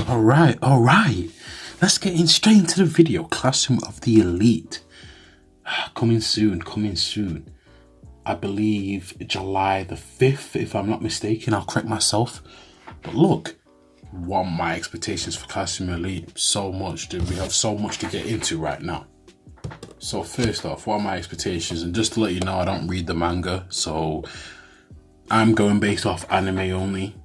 All right. Let's get in straight into the video. Classroom of the Elite. Coming soon. I believe July the 5th, if I'm not mistaken. I'll correct myself. But look, what are my expectations for Classroom Elite? So much, dude. We have so much to get into right now. So first off, what are my expectations? And just to let you know, I don't read the manga, so I'm going based off anime only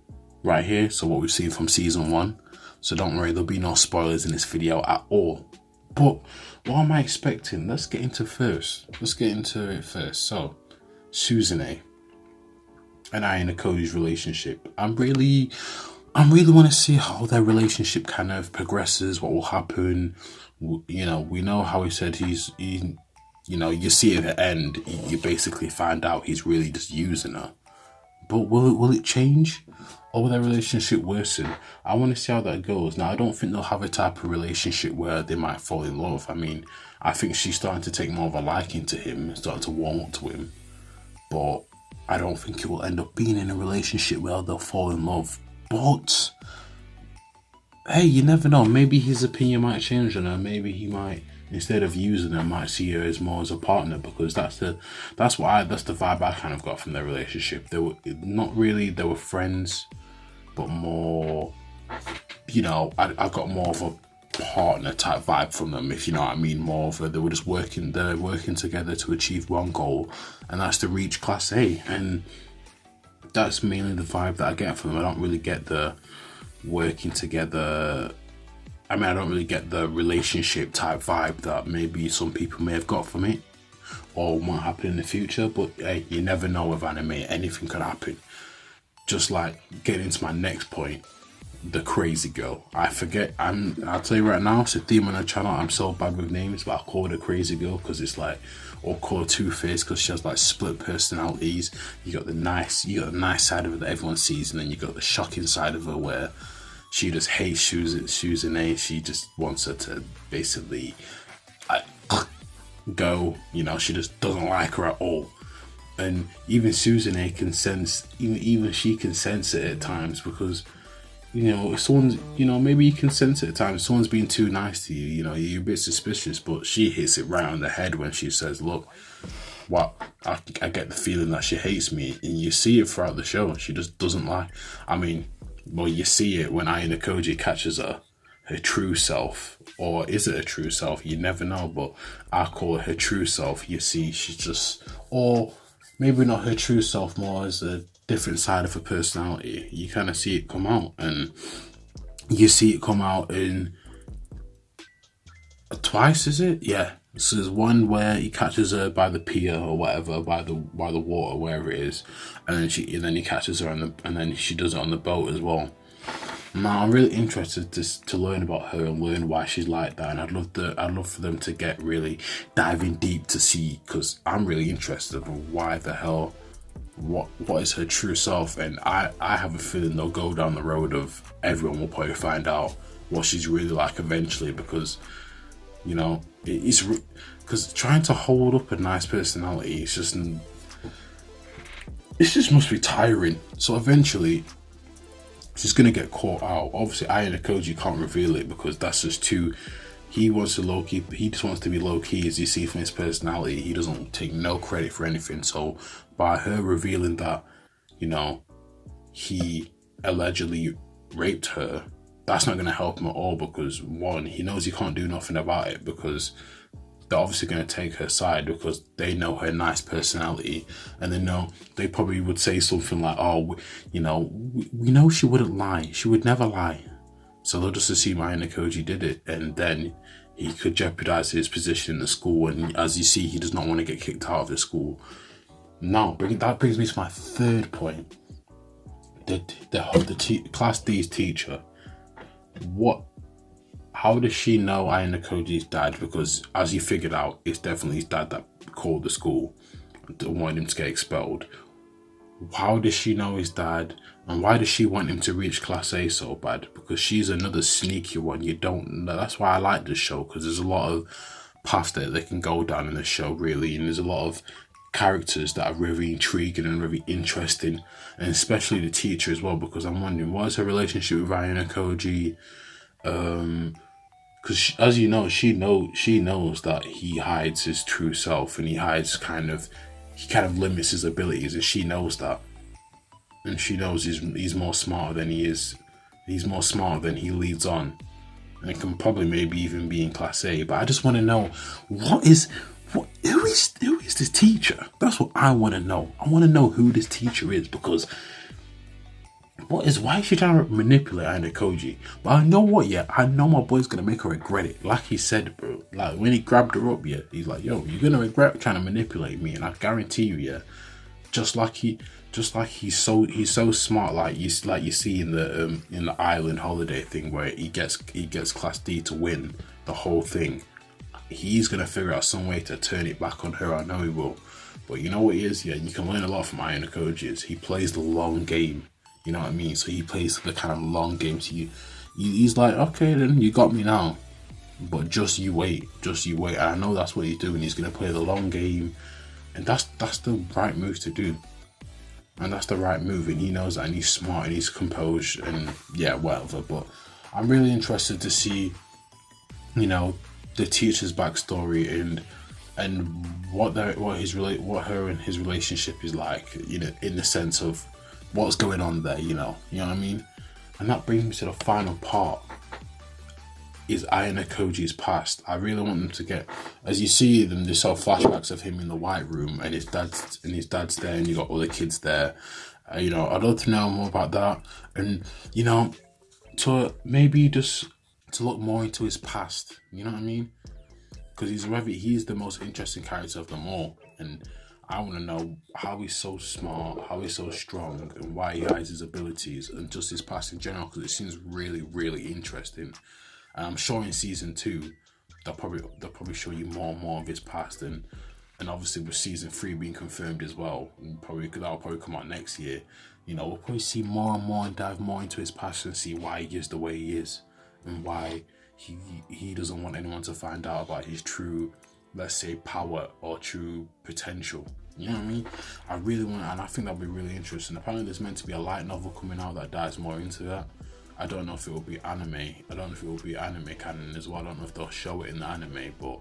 right here. So what we've seen from season 1. So don't worry, there'll be no spoilers in this video at all. But what am I expecting? Let's get into it first. So, Suzune and Ayano Koji's relationship. I really want to see how their relationship kind of progresses, what will happen. You know, we know how he said you see at the end, you basically find out he's really just using her. But will it change? Or will their relationship worsen? I want to see how that goes. Now, I don't think they'll have a type of relationship where they might fall in love. I mean, I think she's starting to take more of a liking to him, starting to warm up to him. But I don't think it will end up being in a relationship where they'll fall in love. But, hey, you never know. Maybe his opinion might change on her. Maybe he might, instead of using her, might see her as more as a partner, because that's the vibe I kind of got from their relationship. They were friends, but more, you know, I got more of a partner type vibe from them, if you know what I mean. More of they're working together to achieve one goal, and that's to reach Class A, and that's mainly the vibe that I get from them. I don't really get the working together. I mean, I don't really get the relationship type vibe that maybe some people may have got from it, or might happen in the future. But hey, you never know with anime, anything could happen. Just like getting into my next point, the crazy girl. I'll tell you right now, it's a theme on the channel. I'm so bad with names, but I'll call her the crazy girl because it's like, or call her Two-Face because she has like split personalities. You got the nice side of her that everyone sees, and then you got the shocking side of her where she just hates Suzune. She just wants her to basically go. You know, she just doesn't like her at all. And even Suzune can sense, even she can sense it at times, because, you know, if someone's, you know, maybe you can sense it at times. Someone's being too nice to you, you know, you're a bit suspicious, but she hits it right on the head when she says, look, I get the feeling that she hates me. And you see it throughout the show. She just doesn't like, you see it when Ayano Koji catches her true self. Or is it a true self? You never know, but I call it her true self. You see, she's just, or maybe not her true self, more as a different side of her personality. You kind of see it come out, and you see it come out in twice, is it? Yeah. So there's one where he catches her by the pier or whatever, by the water, wherever it is, and then he catches her and then she does it on the boat as well. Now I'm really interested to learn about her and learn why she's like that, and I'd love for them to get really diving deep to see, because I'm really interested in why the hell, what is her true self. And I have a feeling they'll go down the road of everyone will probably find out what she's really like eventually, because, you know, because trying to hold up a nice personality, it just must be tiring. So eventually she's gonna get caught out. Obviously, Ayano Koji can't reveal it because that's just too. He just wants to be low key, as you see from his personality. He doesn't take no credit for anything. So by her revealing that, you know, he allegedly raped her, that's not gonna help him at all, because one, he knows he can't do nothing about it, because they're obviously going to take her side because they know her nice personality, and they probably would say something like, oh, you know, we know she wouldn't lie. She would never lie. So they'll just assume Ayano Koji did it, and then he could jeopardize his position in the school. And as you see, he does not want to get kicked out of the school. Now, that brings me to my third point. The Class D's teacher. How does she know Ayano Koji's dad? Because as you figured out, it's definitely his dad that called the school to want him to get expelled. How does she know his dad? And why does she want him to reach Class A so bad? Because she's another sneaky one. You don't know. That's why I like this show, because there's a lot of paths that they can go down in the show, really. And there's a lot of characters that are really intriguing and really interesting. And especially the teacher as well, because I'm wondering, what is her relationship with Ayano Koji? Because as you know, she knows that he hides his true self, and he kind of limits his abilities, and she knows that, and she knows he's more smarter than he is. He's more smarter than he leads on, and it can probably maybe even be in Class A. But I just want to know who is this teacher? That's what I want to know. I want to know who this teacher is, because why is she trying to manipulate Aina Koji? But I know what, yeah, I know my boy's gonna make her regret it. Like he said, bro, like when he grabbed her up, yeah, he's like, yo, you're gonna regret trying to manipulate me, and I guarantee you, yeah, just like he's so smart, like you see in the island holiday thing where he gets Class D to win the whole thing. He's gonna figure out some way to turn it back on her. I know he will. But you know what he is? Yeah, you can learn a lot from Aina Koji. Is he plays the long game. You know what I mean? So he plays the kind of long game. So he's like, okay, then you got me now. But just you wait. And I know that's what he's doing. He's gonna play the long game, and that's the right move to do. And that's the right move. And he knows that. And he's smart. And he's composed. And yeah, whatever. But I'm really interested to see, you know, the teacher's backstory and what her and his relationship is like, you know, in the sense of what's going on there, you know what I mean? And that brings me to the final part, is Aina Koji's past. I really want them to get, as you see them, there's sort of flashbacks of him in the White Room, and his dad's there, and you got all the kids there. You know, I'd love to know more about that, and you know, to maybe just to look more into his past. You know what I mean? Because he's the most interesting character of them all, and I want to know how he's so smart, how he's so strong, and why he hides his abilities, and just his past in general, because it seems really, really interesting. And I'm sure in season 2, they'll probably show you more and more of his past, and obviously with season 3 being confirmed as well, and that'll probably come out next year. You know, we'll probably see more and more and dive more into his past and see why he is the way he is, and why he doesn't want anyone to find out about his true, let's say, power or true potential. You know what I mean? I really want, and I think that'll be really interesting. Apparently there's meant to be a light novel coming out that dives more into that. I don't know if it will be anime. I don't know if it will be anime canon as well. I don't know if they'll show it in the anime, but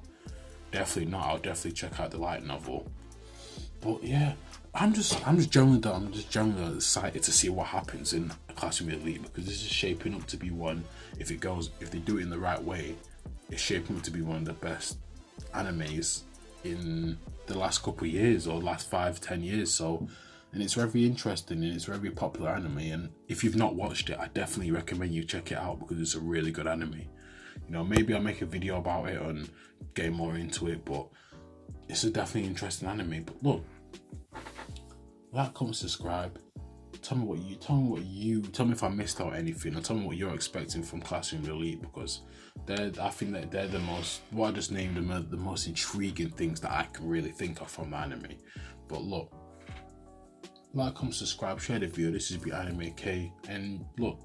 definitely not. I'll definitely check out the light novel. But yeah, I'm just generally excited to see what happens in Classroom Elite, because this is shaping up to be one. If they do it in the right way, it's shaping up to be one of the best animes in the last couple of years, or last 5-10 years. So, and it's very interesting, and it's very popular anime, and if you've not watched it, I definitely recommend you check it out, because it's a really good anime. You know, maybe I'll make a video about it and get more into it, but it's a definitely interesting anime. But look, like, comment, subscribe. Tell me if I missed out anything, or tell me what you're expecting from Classroom Elite, because I think that they're the most, what I just named them, are the most intriguing things that I can really think of from the anime. But look, like, comment, subscribe, share the video. This is Be Anime K, and look,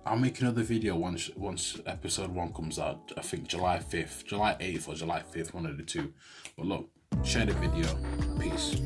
I'll make another video once episode 1 comes out. I think July 5th, July 8th or July 5th, one of the two. But look, share the video. Peace.